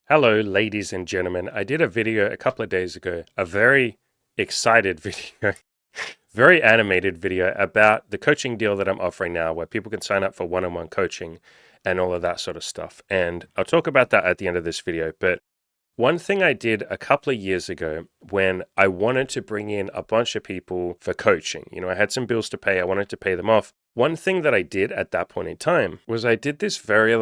Hello, ladies and gentlemen. I did a video a couple of days ago, a very excited video, very animated video about the coaching deal that I'm offering now, where people can sign up for one-on-one coaching and all of that sort of stuff. And I'll talk about that at the end of this video. But one thing I did a couple of years ago when I wanted to bring in a bunch of people for coaching, I had some bills to pay, I wanted to pay them off. One thing that I did at that point in time was I did this very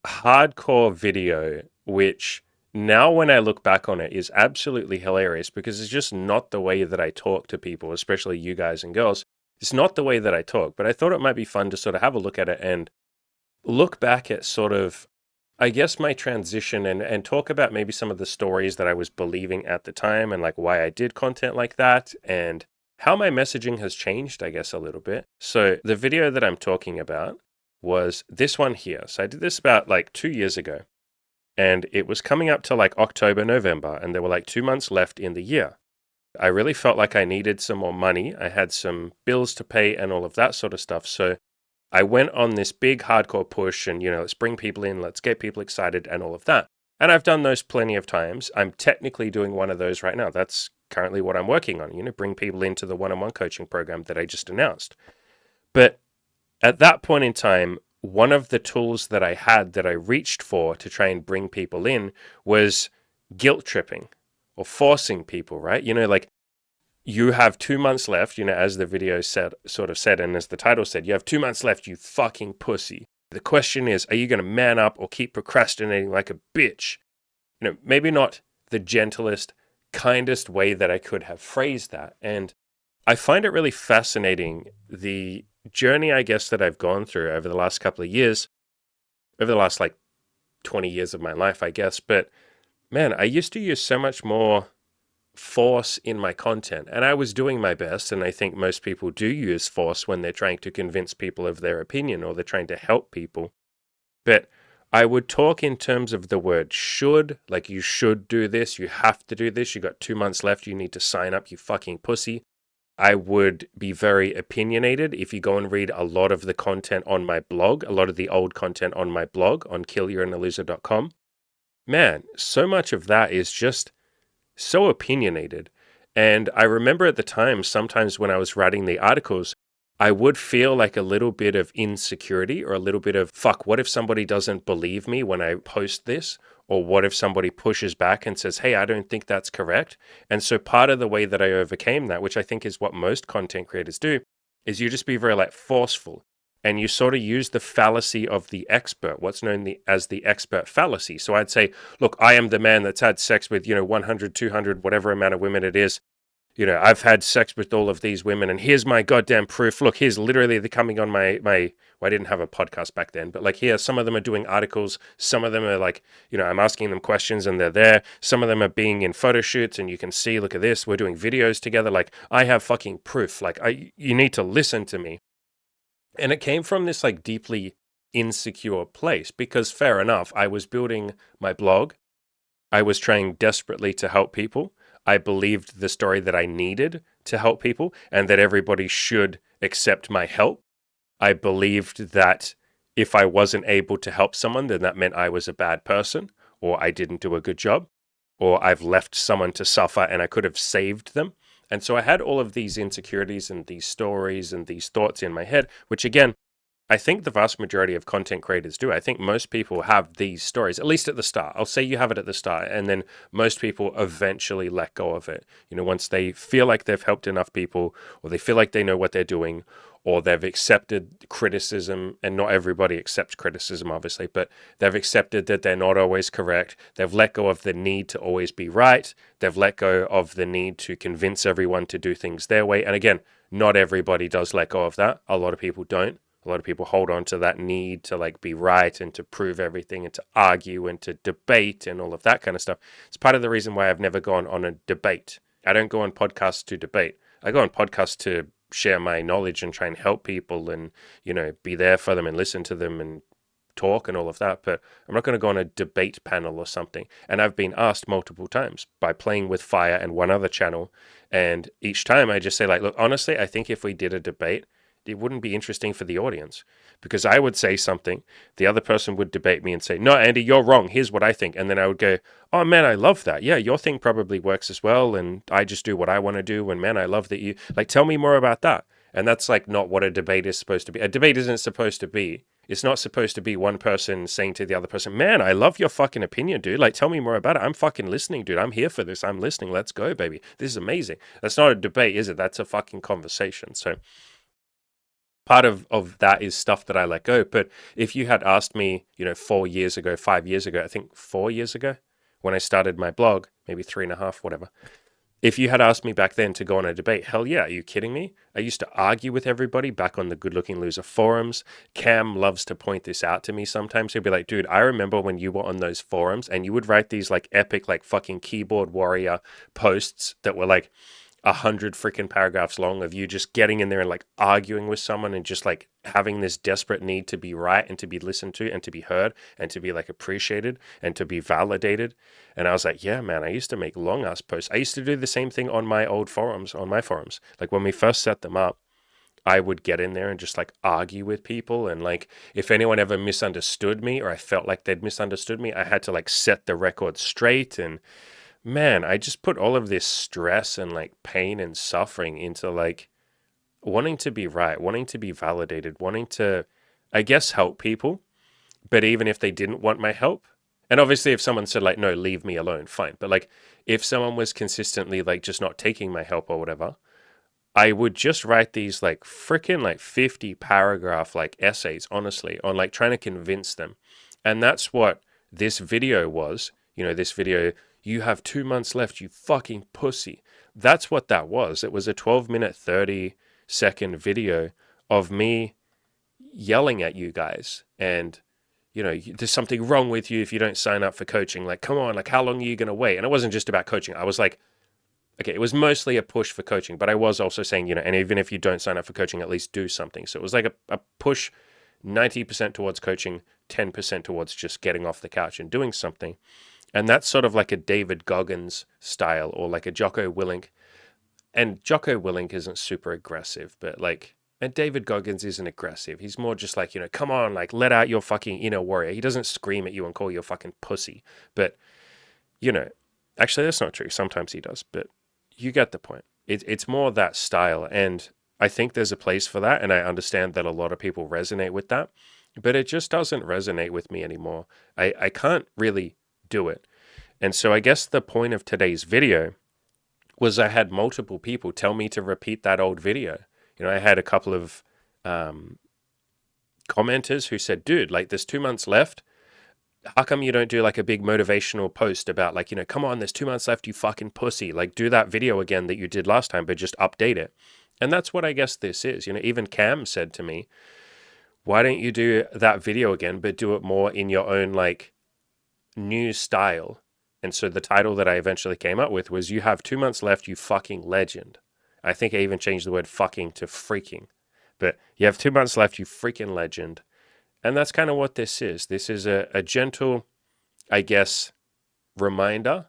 hardcore video, which now when I look back on it is absolutely hilarious because it's just not the way that I talk to people, especially you guys and girls. It's not the way that I talk, but I thought it might be fun to sort of have a look at it and look back at sort of, I guess, my transition and talk about maybe some of the stories that I was believing at the time and like why I did content like that and how my messaging has changed, I guess, a little bit. So the video that I'm talking about was this one here. So I did this about 2 years ago, and it was coming up to October, November, and there were 2 months left in the year. I really felt like I needed some more money. I had some bills to pay and all of that sort of stuff. So I went on this big hardcore push and, let's bring people in, let's get people excited and all of that. And I've done those plenty of times. I'm technically doing one of those right now. That's currently what I'm working on, bring people into the one-on-one coaching program that I just announced. But at that point in time, one of the tools that I had that I reached for to try and bring people in was guilt tripping or forcing people, right? You have 2 months left, as the video sort of said, and as the title said, you have 2 months left, you fucking pussy. The question is, are you going to man up or keep procrastinating like a bitch? Maybe not the gentlest, kindest way that I could have phrased that. And I find it really fascinating, the journey, I guess, that I've gone through over the last couple of years, over the last 20 years of my life, I guess. But man, I used to use so much more force in my content, and I was doing my best. And I think most people do use force when they're trying to convince people of their opinion or they're trying to help people. But I would talk in terms of the word should, like you should do this, you have to do this, you got 2 months left, you need to sign up, you fucking pussy. I would be very opinionated. If you go and read a lot of the content on my blog, a lot of the old content on my blog on killyourintheloser.com, man, so much of that is just so opinionated. And I remember at the time, sometimes when I was writing the articles, I would feel like a little bit of insecurity or a little bit of, fuck, what if somebody doesn't believe me when I post this? Or what if somebody pushes back and says, hey, I don't think that's correct? And so part of the way that I overcame that, which I think is what most content creators do, is you just be very forceful. And you sort of use the fallacy of the expert, what's known as the expert fallacy. So I'd say, look, I am the man that's had sex with, 100, 200, whatever amount of women it is. I've had sex with all of these women, and here's my goddamn proof. Look, here's literally they're coming on my well, I didn't have a podcast back then, but here, some of them are doing articles. Some of them are I'm asking them questions and they're there. Some of them are being in photo shoots and you can see, look at this, we're doing videos together. I have fucking proof. You need to listen to me. And it came from this deeply insecure place because fair enough, I was building my blog. I was trying desperately to help people. I believed the story that I needed to help people and that everybody should accept my help. I believed that if I wasn't able to help someone, then that meant I was a bad person or I didn't do a good job or I've left someone to suffer and I could have saved them. And so I had all of these insecurities and these stories and these thoughts in my head, which again, I think the vast majority of content creators do. I think most people have these stories, at least at the start. I'll say you have it at the start, and then most people eventually let go of it. Once they feel like they've helped enough people, or they feel like they know what they're doing, or they've accepted criticism, and not everybody accepts criticism, obviously, but they've accepted that they're not always correct. They've let go of the need to always be right. They've let go of the need to convince everyone to do things their way. And again, not everybody does let go of that. A lot of people don't. A lot of people hold on to that need to be right and to prove everything and to argue and to debate and all of that kind of stuff. It's part of the reason why I've never gone on a debate. I don't go on podcasts to debate. I go on podcasts to share my knowledge and try and help people and, be there for them and listen to them and talk and all of that. But I'm not going to go on a debate panel or something. And I've been asked multiple times by Playing with Fire and one other channel. And each time I just say look, honestly, I think if we did a debate, it wouldn't be interesting for the audience, because I would say something, the other person would debate me and say, no, Andy, you're wrong. Here's what I think. And then I would go, oh man, I love that. Yeah, your thing probably works as well. And I just do what I want to do. And man, I love that you like, tell me more about that. And that's like not what a debate is supposed to be. A debate isn't supposed to be. It's not supposed to be one person saying to the other person, man, I love your fucking opinion, dude. Like, tell me more about it. I'm fucking listening, dude. I'm here for this. I'm listening. Let's go, baby. This is amazing. That's not a debate, is it? That's a fucking conversation. So part of that is stuff that I let go. But if you had asked me, 4 years ago, 5 years ago, I think 4 years ago, when I started my blog, maybe 3.5, whatever. If you had asked me back then to go on a debate, hell yeah, are you kidding me? I used to argue with everybody back on the Good Looking Loser forums. Cam loves to point this out to me sometimes. He'll be like, dude, I remember when you were on those forums and you would write these like epic, like fucking keyboard warrior posts that were like 100 freaking paragraphs long of you just getting in there and like arguing with someone and just like having this desperate need to be right and to be listened to and to be heard and to be like appreciated and to be validated. And I was like, yeah, man, I used to make long ass posts. I used to do the same thing on my old forums, on my forums. Like when we first set them up, I would get in there and just like argue with people. And like, if anyone ever misunderstood me or I felt like they'd misunderstood me, I had to like set the record straight. And man, I just put all of this stress and like pain and suffering into like wanting to be right, wanting to be validated, wanting to, I guess, help people. But even if they didn't want my help, and obviously if someone said like, no, leave me alone, fine. But like if someone was consistently like just not taking my help or whatever, I would just write these like freaking like 50 paragraph like essays, honestly, on like trying to convince them. And that's what this video was. This video, you have 2 months left, you fucking pussy. That's what that was. It was a 12-minute, 30-second video of me yelling at you guys. And, there's something wrong with you if you don't sign up for coaching. Like, come on, like, how long are you going to wait? And it wasn't just about coaching. I was like, okay, it was mostly a push for coaching, but I was also saying, and even if you don't sign up for coaching, at least do something. So it was like a push 90% towards coaching, 10% towards just getting off the couch and doing something. And that's sort of like a David Goggins style or like a Jocko Willink. And Jocko Willink isn't super aggressive, but like, and David Goggins isn't aggressive. He's more just like, come on, like let out your fucking inner warrior. He doesn't scream at you and call you a fucking pussy. But, actually that's not true. Sometimes he does, but you get the point. It's more that style. And I think there's a place for that. And I understand that a lot of people resonate with that, but it just doesn't resonate with me anymore. I can't really do it. And so I guess the point of today's video was I had multiple people tell me to repeat that old video. I had a couple of commenters who said, dude, like there's 2 months left. How come you don't do like a big motivational post about like, come on, there's 2 months left, you fucking pussy. Like do that video again that you did last time, but just update it. And that's what I guess this is. Even Cam said to me, why don't you do that video again, but do it more in your own like new style? And so the title that I eventually came up with was, you have 2 months left, you fucking legend. I think I even changed the word fucking to freaking. But you have 2 months left, you freaking legend. And that's kind of what this is. This is a gentle, I guess, reminder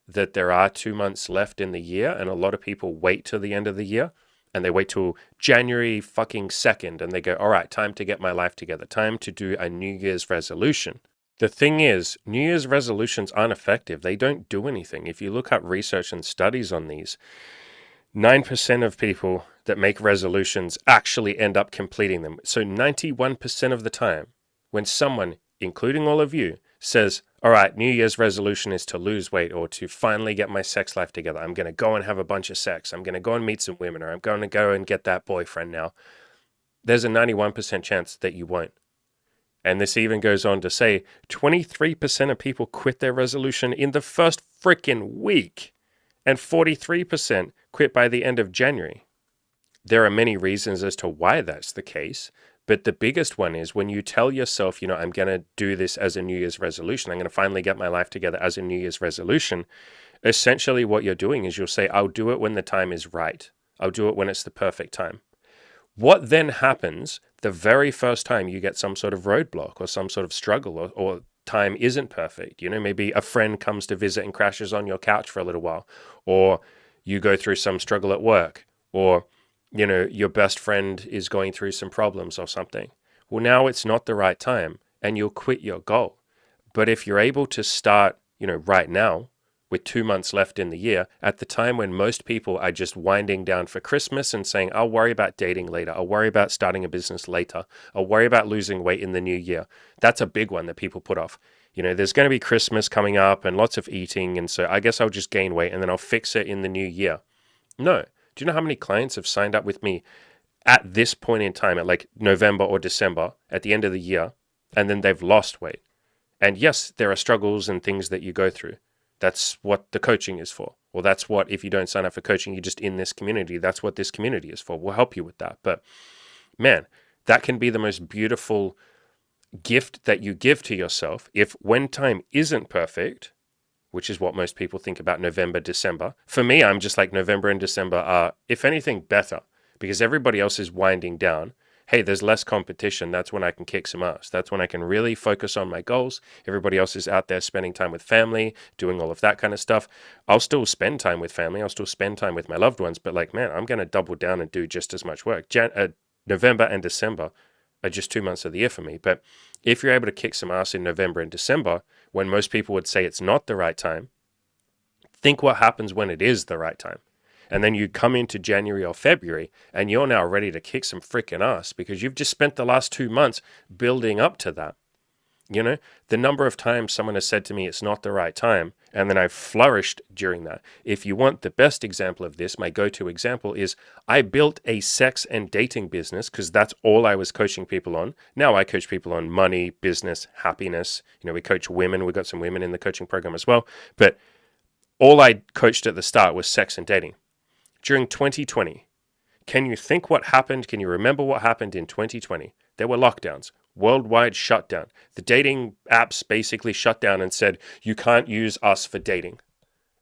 that there are 2 months left in the year. And a lot of people wait till the end of the year. And they wait till January fucking 2nd. And they go, all right, time to get my life together. Time to do a New Year's resolution. The thing is, New Year's resolutions aren't effective. They don't do anything. If you look up research and studies on these, 9% of people that make resolutions actually end up completing them. So 91% of the time, when someone, including all of you, says, all right, New Year's resolution is to lose weight or to finally get my sex life together. I'm going to go and have a bunch of sex. I'm going to go and meet some women, or I'm going to go and get that boyfriend now. There's a 91% chance that you won't. And this even goes on to say 23% of people quit their resolution in the first freaking week, and 43% quit by the end of January. There are many reasons as to why that's the case, but the biggest one is when you tell yourself, I'm going to do this as a New Year's resolution, I'm going to finally get my life together as a New Year's resolution. Essentially what you're doing is you'll say, I'll do it when the time is right. I'll do it when it's the perfect time. What then happens the very first time you get some sort of roadblock or some sort of struggle or time isn't perfect? Maybe a friend comes to visit and crashes on your couch for a little while, or you go through some struggle at work, or your best friend is going through some problems or something. Well, now it's not the right time and you'll quit your goal. But if you're able to start, right now with 2 months left in the year, at the time when most people are just winding down for Christmas and saying, I'll worry about dating later, I'll worry about starting a business later, I'll worry about losing weight in the new year. That's a big one that people put off. There's going to be Christmas coming up and lots of eating. And so I guess I'll just gain weight and then I'll fix it in the new year. No. Do you know how many clients have signed up with me at this point in time, at like November or December, at the end of the year, and then they've lost weight? And yes, there are struggles and things that you go through. That's what the coaching is for. Well, that's what, if you don't sign up for coaching, you're just in this community. That's what this community is for. We'll help you with that. But man, that can be the most beautiful gift that you give to yourself if, when time isn't perfect, which is what most people think about November, December. For me, I'm just like November and December are, if anything, better because everybody else is winding down. Hey, there's less competition. That's when I can kick some ass. That's when I can really focus on my goals. Everybody else is out there spending time with family, doing all of that kind of stuff. I'll still spend time with family. I'll still spend time with my loved ones. But like, man, I'm going to double down and do just as much work. November and December are just 2 months of the year for me. But if you're able to kick some ass in November and December, when most people would say it's not the right time, think what happens when it is the right time. And then you come into January or February and you're now ready to kick some freaking ass because you've just spent the last 2 months building up to that. The number of times someone has said to me, it's not the right time, and then I've flourished during that. If you want the best example of this, my go-to example is I built a sex and dating business because that's all I was coaching people on. Now I coach people on money, business, happiness. We coach women. We've got some women in the coaching program as well. But all I coached at the start was sex and dating. During 2020, can you think what happened? Can you remember what happened in 2020? There were lockdowns. Worldwide shutdown. The dating apps basically shut down and said, you can't use us for dating.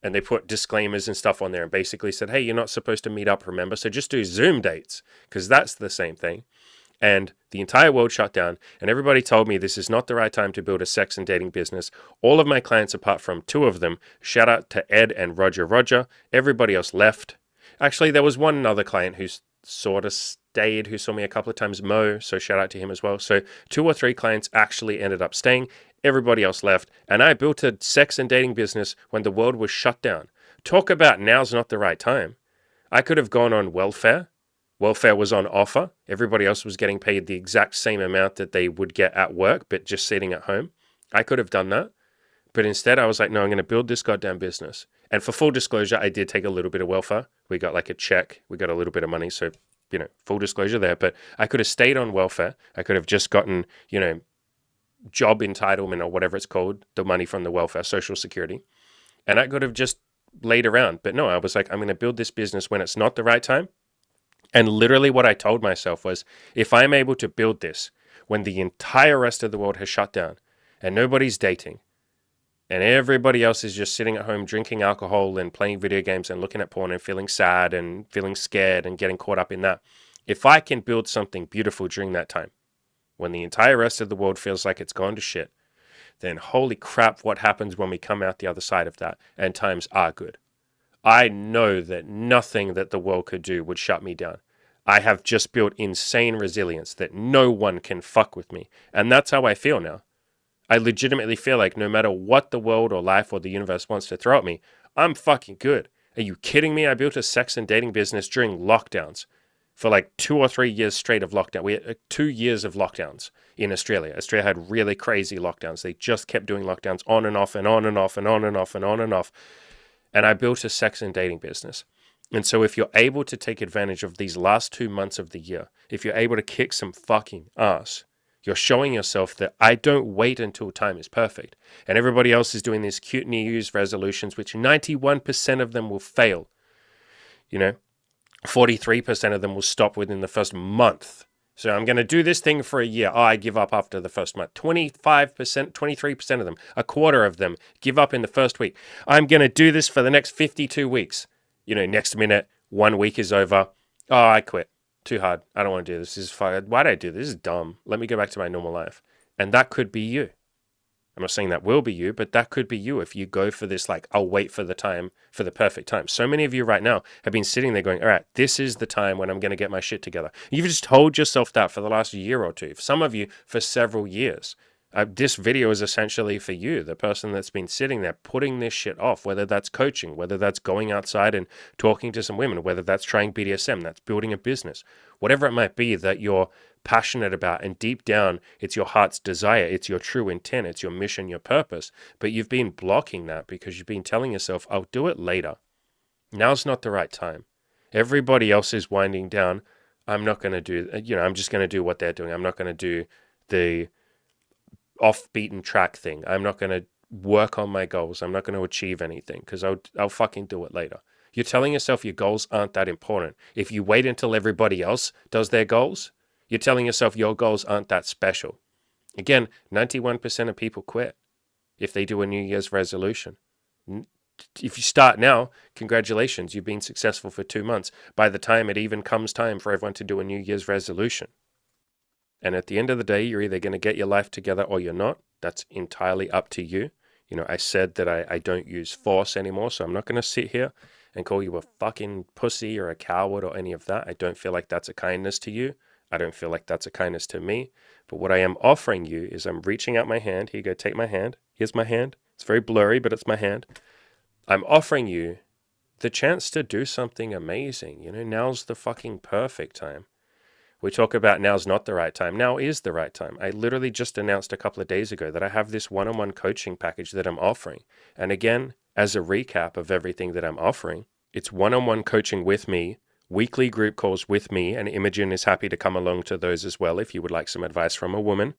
And they put disclaimers and stuff on there and basically said, hey, you're not supposed to meet up, remember? So just do Zoom dates because that's the same thing. And the entire world shut down and everybody told me this is not the right time to build a sex and dating business. All of my clients, apart from 2 of them, shout out to Ed and Roger, everybody else left. Actually, there was one other client who sort of stayed, who saw me a couple of times, Mo, so shout out to him as well. So 2 or 3 clients actually ended up staying. Everybody else left. And I built a sex and dating business when the world was shut down. Talk about now's not the right time. I could have gone on welfare. Welfare was on offer. Everybody else was getting paid the exact same amount that they would get at work, but just sitting at home. I could have done that. But instead, I was like, no, I'm going to build this goddamn business. And for full disclosure, I did take a little bit of welfare. We got like a check. We got a little bit of money. So, full disclosure there. But I could have stayed on welfare. I could have just gotten, job entitlement or whatever it's called, the money from the welfare, Social Security. And I could have just laid around. But no, I was like, I'm going to build this business when it's not the right time. And literally what I told myself was, if I'm able to build this when the entire rest of the world has shut down and nobody's dating, and everybody else is just sitting at home drinking alcohol and playing video games and looking at porn and feeling sad and feeling scared and getting caught up in that. If I can build something beautiful during that time, when the entire rest of the world feels like it's gone to shit, then holy crap, what happens when we come out the other side of that and times are good? I know that nothing that the world could do would shut me down. I have just built insane resilience that no one can fuck with me. And that's how I feel now. I legitimately feel like no matter what the world or life or the universe wants to throw at me, I'm fucking good. Are you kidding me? I built a sex and dating business during lockdowns for like 2 or 3 years straight of lockdown. We had 2 years of lockdowns in Australia. Australia had really crazy lockdowns. They just kept doing lockdowns on and off and on and off and on and off and on and off. And I built a sex and dating business. And so if you're able to take advantage of these last 2 months of the year, if you're able to kick some fucking ass, you're showing yourself that I don't wait until time is perfect. And everybody else is doing these cute New Year's resolutions, which 91% of them will fail. 43% of them will stop within the first month. So I'm going to do this thing for a year. Oh, I give up after the first month. 25%, 23% of them, a quarter of them give up in the first week. I'm going to do this for the next 52 weeks. Next minute, 1 week is over. Oh, I quit. Too hard. I don't want to do this. This is fine. Why did I do this? This is dumb. Let me go back to my normal life. And that could be you. I'm not saying that will be you, but that could be you if you go for this, like, I'll wait for the time, for the perfect time. So many of you right now have been sitting there going, all right, this is the time when I'm going to get my shit together. You've just told yourself that for the last year or two. Some of you for several years. This video is essentially for you, the person that's been sitting there putting this shit off, whether that's coaching, whether that's going outside and talking to some women, whether that's trying BDSM, that's building a business, whatever it might be that you're passionate about, and deep down it's your heart's desire, it's your true intent, it's your mission, your purpose, but you've been blocking that because you've been telling yourself, I'll do it later. Now's not the right time. Everybody else is winding down. I'm not going to do, I'm just going to do what they're doing. I'm not going to do the off-beaten track thing. I'm not going to work on my goals. I'm not going to achieve anything because I'll fucking do it later. You're telling yourself your goals aren't that important. If you wait until everybody else does their goals, you're telling yourself your goals aren't that special. Again, 91% of people quit if they do a New Year's resolution. If you start now, congratulations, you've been successful for 2 months. By the time it even comes time for everyone to do a New Year's resolution. And at the end of the day, you're either going to get your life together or you're not. That's entirely up to you. I said that I don't use force anymore, so I'm not going to sit here and call you a fucking pussy or a coward or any of that. I don't feel like that's a kindness to you. I don't feel like that's a kindness to me. But what I am offering you is I'm reaching out my hand. Here you go, take my hand. Here's my hand. It's very blurry, but it's my hand. I'm offering you the chance to do something amazing. Now's the fucking perfect time. We talk about now's not the right time. Now is the right time. I literally just announced a couple of days ago that I have this one-on-one coaching package that I'm offering. And again, as a recap of everything that I'm offering, it's one-on-one coaching with me, weekly group calls with me, and Imogen is happy to come along to those as well if you would like some advice from a woman.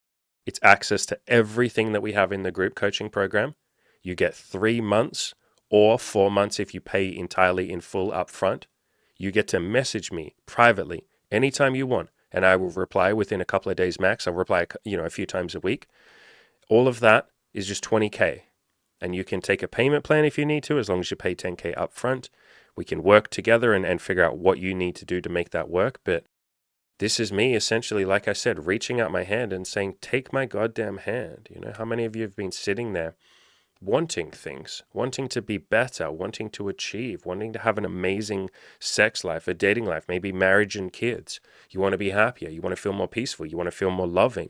It's access to everything that we have in the group coaching program. You get 3 months or 4 months if you pay entirely in full upfront. You get to message me privately anytime you want, and I will reply within a couple of days max. I'll reply, a few times a week. All of that is just $20K, and you can take a payment plan if you need to, as long as you pay $10K up front. We can work together and figure out what you need to do to make that work. But this is me essentially, like I said, reaching out my hand and saying, take my goddamn hand. How many of you have been sitting there wanting things, wanting to be better, wanting to achieve, wanting to have an amazing sex life, a dating life, maybe marriage and kids. You want to be happier. You want to feel more peaceful. You want to feel more loving.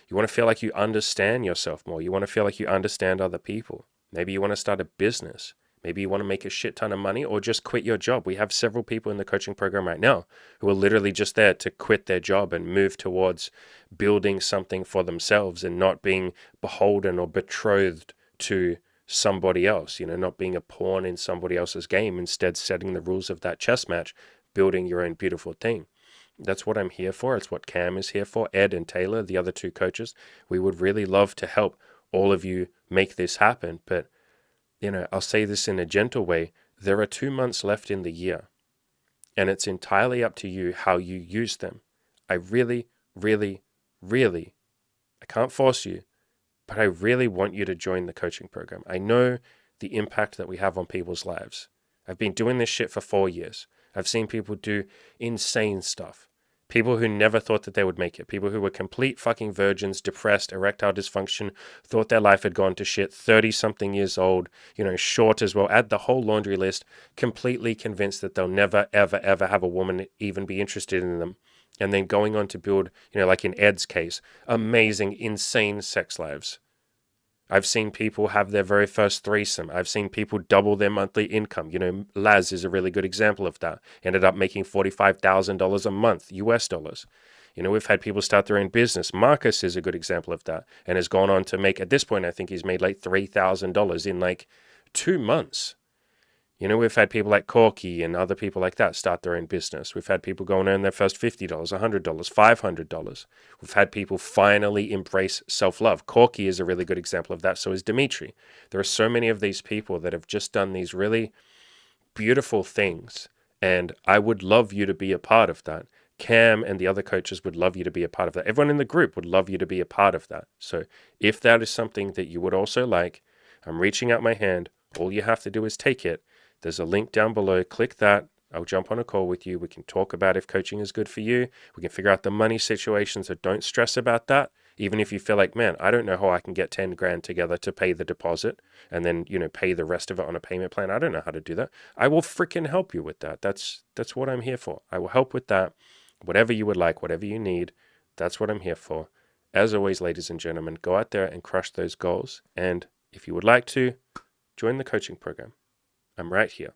You want to feel like you understand yourself more. You want to feel like you understand other people. Maybe you want to start a business. Maybe you want to make a shit ton of money or just quit your job. We have several people in the coaching program right now who are literally just there to quit their job and move towards building something for themselves and not being beholden or betrothed to somebody else, not being a pawn in somebody else's game, instead setting the rules of that chess match, building your own beautiful thing. That's what I'm here for. It's what Cam is here for. Ed and Taylor, the other 2 coaches, we would really love to help all of you make this happen. But, I'll say this in a gentle way. There are 2 months left in the year, and it's entirely up to you how you use them. I really, really, really, I can't force you, but I really want you to join the coaching program. I know the impact that we have on people's lives. I've been doing this shit for 4 years. I've seen people do insane stuff. People who never thought that they would make it. People who were complete fucking virgins, depressed, erectile dysfunction, thought their life had gone to shit, 30-something years old, short as well. Add the whole laundry list, completely convinced that they'll never, ever, ever have a woman even be interested in them. And then going on to build, like in Ed's case, amazing, insane sex lives. I've seen people have their very first threesome. I've seen people double their monthly income. Laz is a really good example of that. Ended up making $45,000 a month, US dollars. We've had people start their own business. Marcus is a good example of that and has gone on to make, at this point, I think he's made like $3,000 in like 2 months. We've had people like Corky and other people like that start their own business. We've had people go and earn their first $50, $100, $500. We've had people finally embrace self-love. Corky is a really good example of that. So is Dimitri. There are so many of these people that have just done these really beautiful things. And I would love you to be a part of that. Cam and the other coaches would love you to be a part of that. Everyone in the group would love you to be a part of that. So if that is something that you would also like, I'm reaching out my hand. All you have to do is take it. There's a link down below. Click that. I'll jump on a call with you. We can talk about if coaching is good for you. We can figure out the money situation, so don't stress about that. Even if you feel like, man, I don't know how I can get 10 grand together to pay the deposit and then, pay the rest of it on a payment plan. I don't know how to do that. I will freaking help you with that. That's what I'm here for. I will help with that. Whatever you would like, whatever you need, that's what I'm here for. As always, ladies and gentlemen, go out there and crush those goals. And if you would like to, join the coaching program. I'm right here.